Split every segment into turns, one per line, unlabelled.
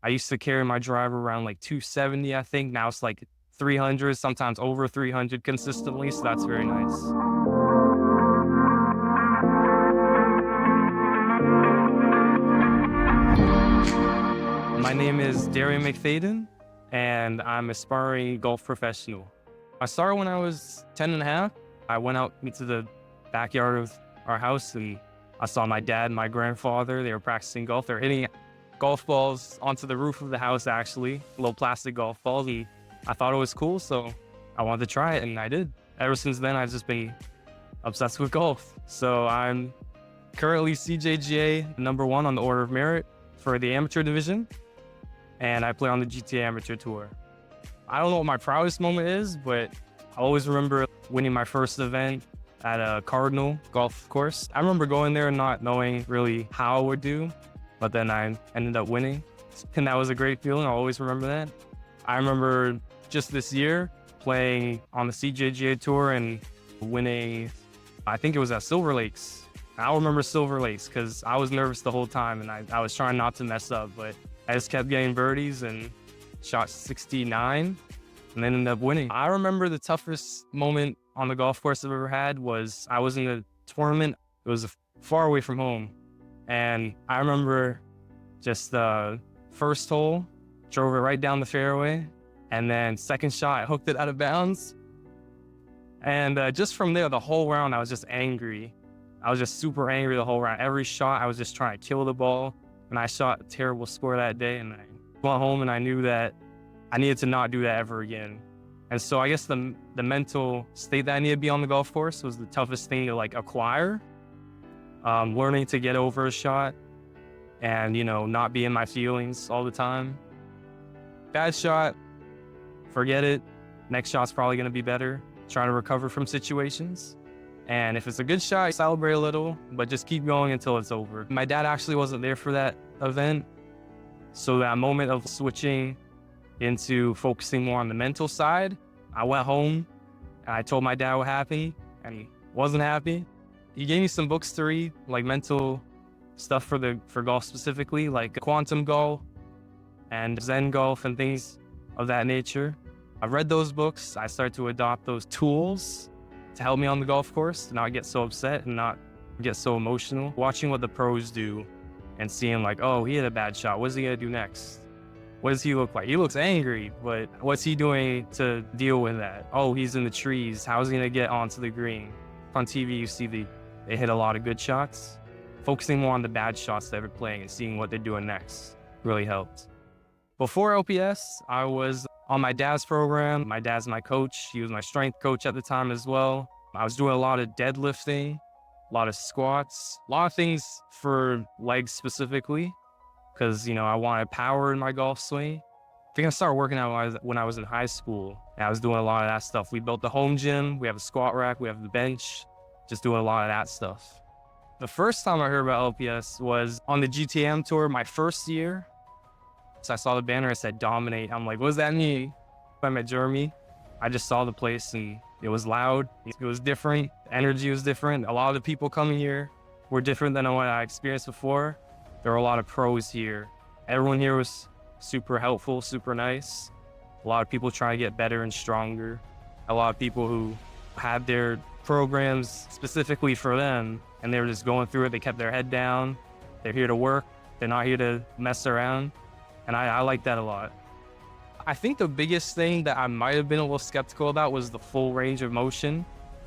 I used to carry my driver around like 270, I think. Now it's like 300, sometimes over 300 consistently. So that's very nice. My name is Darien McFayden, and I'm an aspiring golf professional. I started when I was 10 and a half. I went out into the backyard of our house and I saw my dad and my grandfather. They were practicing golf. They were hitting golf balls onto the roof of the house, actually, little plastic golf balls. And I thought it was cool, so I wanted to try it, and I did. Ever since then, I've just been obsessed with golf. So I'm currently CJGA #1 on the order of merit for the amateur division, and I play on the GTA Amateur Tour. I don't know what my proudest moment is, but I always remember winning my first event at a Cardinal golf course. I remember going there and not knowing really how I would do, but then I ended up winning, and that was a great feeling. I'll always remember that. I remember just this year playing on the CJGA Tour and winning, I think it was at Silver Lakes. I remember Silver Lakes because I was nervous the whole time and I was trying not to mess up, but I just kept getting birdies and shot 69 and then ended up winning. I remember the toughest moment on the golf course I've ever had was I was in a tournament. It was far away from home. And I remember just the first hole, drove it right down the fairway. And then second shot, I hooked it out of bounds. And just from there, the whole round, I was just angry. I was just super angry the whole round. Every shot, I was just trying to kill the ball. And I shot a terrible score that day. And I went home and I knew that I needed to not do that ever again. And so I guess the mental state that I needed to be on the golf course was the toughest thing to like acquire. Learning to get over a shot and, not be in my feelings all the time. Bad shot, forget it. Next shot's probably going to be better. Try to recover from situations. And if it's a good shot, celebrate a little, but just keep going until it's over. My dad actually wasn't there for that event. So that moment of switching into focusing more on the mental side, I went home and I told my dad what happened and he wasn't happy. He gave me some books to read, like mental stuff for golf specifically, like quantum golf and Zen golf and things of that nature. I read those books. I started to adopt those tools to help me on the golf course, to not get so upset and not get so emotional. Watching what the pros do and seeing like, oh, he had a bad shot. What's he gonna do next? What does he look like? He looks angry, but what's he doing to deal with that? Oh, he's in the trees. How's he gonna get onto the green? On TV, you see they hit a lot of good shots. Focusing more on the bad shots that they're playing and seeing what they're doing next really helped. Before LPS, I was on my dad's program. My dad's my coach. He was my strength coach at the time as well. I was doing a lot of deadlifting, a lot of squats, a lot of things for legs specifically, because, I wanted power in my golf swing. I think I started working out when I was in high school. And I was doing a lot of that stuff. We built the home gym. We have a squat rack. We have the bench. Just doing a lot of that stuff. The first time I heard about LPS was on the GTM tour, my first year. So I saw the banner, it said dominate. I'm like, what does that mean? I met Jeremy. I just saw the place and it was loud. It was different. The energy was different. A lot of the people coming here were different than what I experienced before. There were a lot of pros here. Everyone here was super helpful, super nice. A lot of people trying to get better and stronger. A lot of people who had their programs specifically for them and they were just going through it. They kept their head down. They're here to work. They're not here to mess around. And I like that a lot. I think the biggest thing that I might have been a little skeptical about was the full range of motion.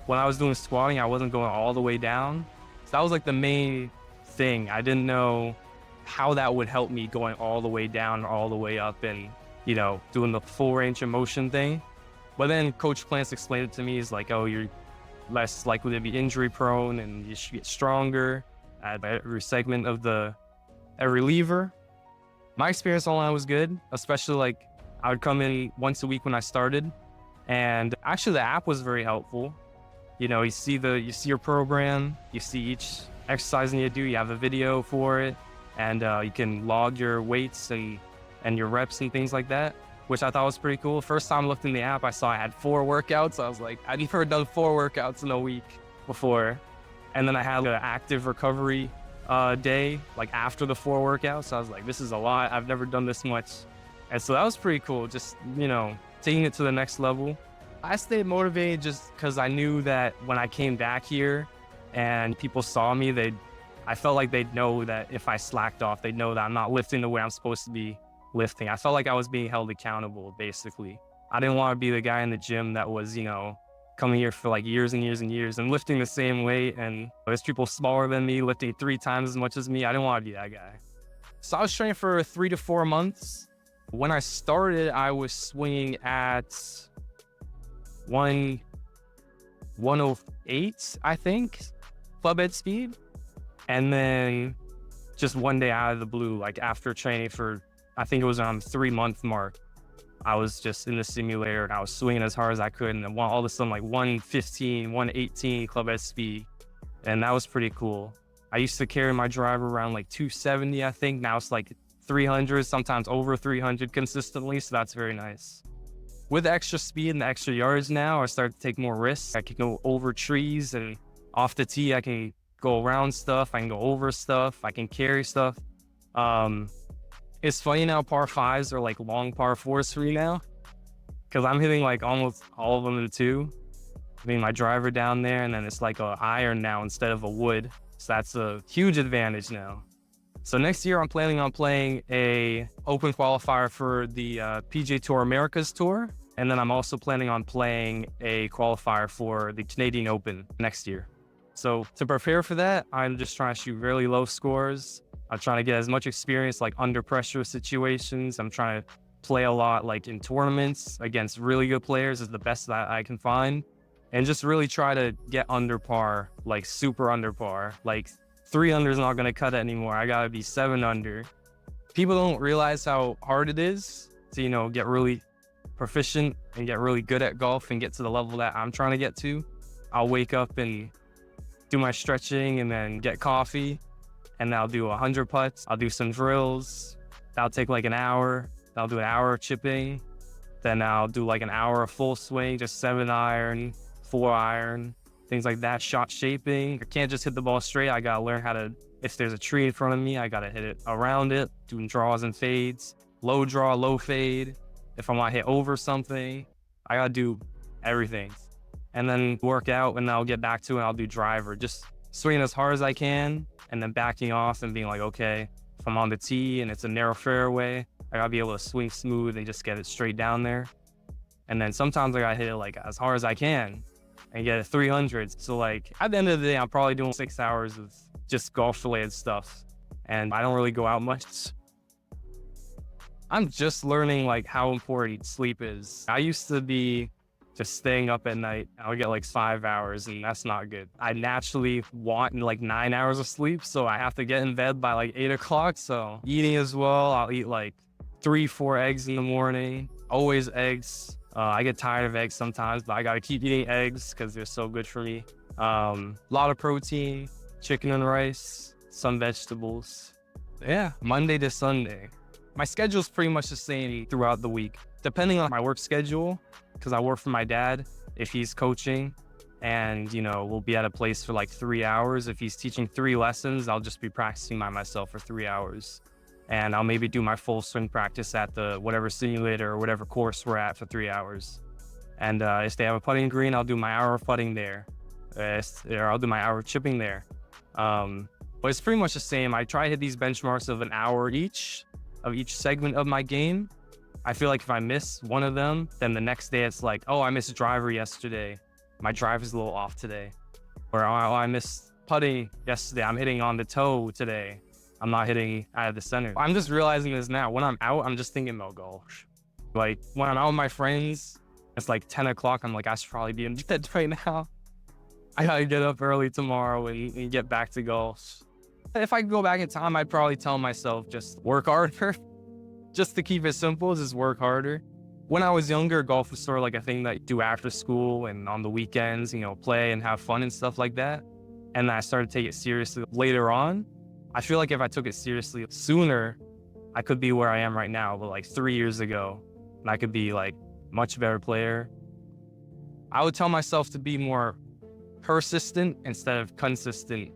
When I was doing squatting, I wasn't going all the way down. So that was like the main thing. I didn't know how that would help me going all the way down, all the way up and, doing the full range of motion thing. But then Coach Plants explained it to me. He's like, oh, you're less likely to be injury prone and you should get stronger at every segment of every lever. My experience online was good, especially I would come in once a week when I started. And actually the app was very helpful. You see your program, you see each exercise you do, you have a video for it, and you can log your weights and your reps and things like that, which I thought was pretty cool. First time I looked in the app, I saw I had 4 workouts. I was like, I'd never done 4 workouts in a week before. And then I had an active recovery day, like after the 4 workouts. So I was like, this is a lot. I've never done this much. And so that was pretty cool. Just, taking it to the next level. I stayed motivated just because I knew that when I came back here and people saw me, I felt like they'd know that if I slacked off, they'd know that I'm not lifting the way I'm supposed to be lifting. I felt like I was being held accountable, basically. I didn't want to be the guy in the gym that was, coming here for like years and years and years and lifting the same weight. And there's people smaller than me lifting 3 times as much as me. I didn't want to be that guy. So I was training for 3 to 4 months. When I started, I was swinging at 108, I think, club head speed. And then just one day out of the blue, like after training for, I think it was around the 3-month mark, I was just in the simulator and I was swinging as hard as I could. And then all of a sudden, like 115, 118 club head speed. And that was pretty cool. I used to carry my driver around like 270, I think. Now it's like 300, sometimes over 300 consistently. So that's very nice. With the extra speed and the extra yards now, I started to take more risks. I can go over trees and off the tee. I can go around stuff. I can go over stuff. I can carry stuff. It's funny now, par 5s are like long par 4s for me now, because I'm hitting like almost all of them in 2. I mean, my driver down there, and then it's like a iron now instead of a wood. So that's a huge advantage now. So next year, I'm planning on playing a open qualifier for the PGA Tour Americas tour. And then I'm also planning on playing a qualifier for the Canadian Open next year. So to prepare for that, I'm just trying to shoot really low scores. I'm trying to get as much experience like under pressure situations. I'm trying to play a lot like in tournaments against really good players is the best that I can find. And just really try to get under par, like super under par. Like 3 under is not gonna cut it anymore. I gotta be 7 under. People don't realize how hard it is to, get really proficient and get really good at golf and get to the level that I'm trying to get to. I'll wake up and do my stretching and then get coffee. And I'll do 100 putts. I'll do some drills. That'll take like an hour. I'll do an hour of chipping. Then I'll do like an hour of full swing, just 7-iron, 4-iron, things like that, shot shaping. I can't just hit the ball straight. I gotta learn how to, if there's a tree in front of me, I gotta hit it around it, doing draws and fades, low draw, low fade. If I want to hit over something, I gotta do everything. And then work out, and I'll get back to it. I'll do driver, just swinging as hard as I can, and then backing off and being like, okay, if I'm on the tee and it's a narrow fairway, I gotta be able to swing smooth and just get it straight down there. And then sometimes I gotta hit it like as hard as I can and get it 300. So like at the end of the day, I'm probably doing 6 hours of just golf related stuff. And I don't really go out much. I'm just learning like how important sleep is. I used to be just staying up at night. I'll get like 5 hours, and that's not good. I naturally want like 9 hours of sleep, so I have to get in bed by like 8 o'clock. So eating as well, I'll eat like 3-4 eggs in the morning, always eggs. I get tired of eggs sometimes, but I gotta keep eating eggs because they're so good for me. A lot of protein, chicken and rice, some vegetables. Yeah, Monday to Sunday. My schedule's pretty much the same throughout the week, depending on my work schedule, because I work for my dad if he's coaching, and we'll be at a place for like 3 hours. If he's teaching 3 lessons, I'll just be practicing by myself for 3 hours, and I'll maybe do my full swing practice at the whatever simulator or whatever course we're at for 3 hours. And if they have a putting green, I'll do my hour of putting there, or I'll do my hour of chipping there. But it's pretty much the same. I try to hit these benchmarks of an hour each of each segment of my game. I feel like if I miss one of them, then the next day it's like, oh, I missed driver yesterday. My driver's a little off today. Or oh, I missed putting yesterday. I'm hitting on the toe today. I'm not hitting out of the center. I'm just realizing this now. When I'm out, I'm just thinking about golf. Like when I'm out with my friends, it's like 10 o'clock. I'm like, I should probably be in bed right now. I gotta get up early tomorrow and get back to golf. If I could go back in time, I'd probably tell myself just work harder. Just to keep it simple, just work harder. When I was younger, golf was sort of like a thing that you do after school and on the weekends, play and have fun and stuff like that. And then I started to take it seriously later on. I feel like if I took it seriously sooner, I could be where I am right now, but like 3 years ago, and I could be like much better player. I would tell myself to be more persistent instead of consistent.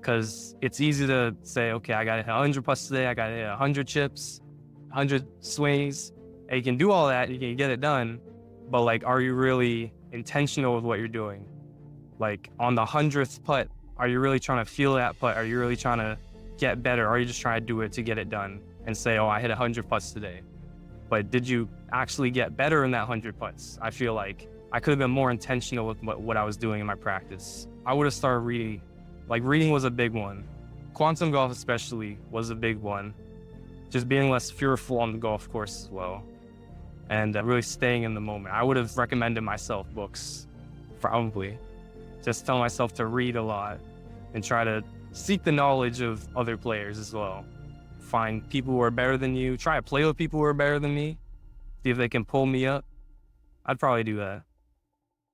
because it's easy to say, okay, I got to hit 100 putts today. I got to hit 100 chips, 100 swings. And you can do all that. You can get it done. But like, are you really intentional with what you're doing? Like on the 100th putt, are you really trying to feel that putt? Are you really trying to get better? Or are you just trying to do it to get it done and say, oh, I hit 100 putts today? But did you actually get better in that 100 putts? I feel like I could have been more intentional with what I was doing in my practice. I would have started reading. Like reading was a big one. Quantum golf especially was a big one. Just being less fearful on the golf course as well. And really staying in the moment. I would have recommended myself books, probably. Just tell myself to read a lot and try to seek the knowledge of other players as well. Find people who are better than you. Try to play with people who are better than me. See if they can pull me up. I'd probably do that.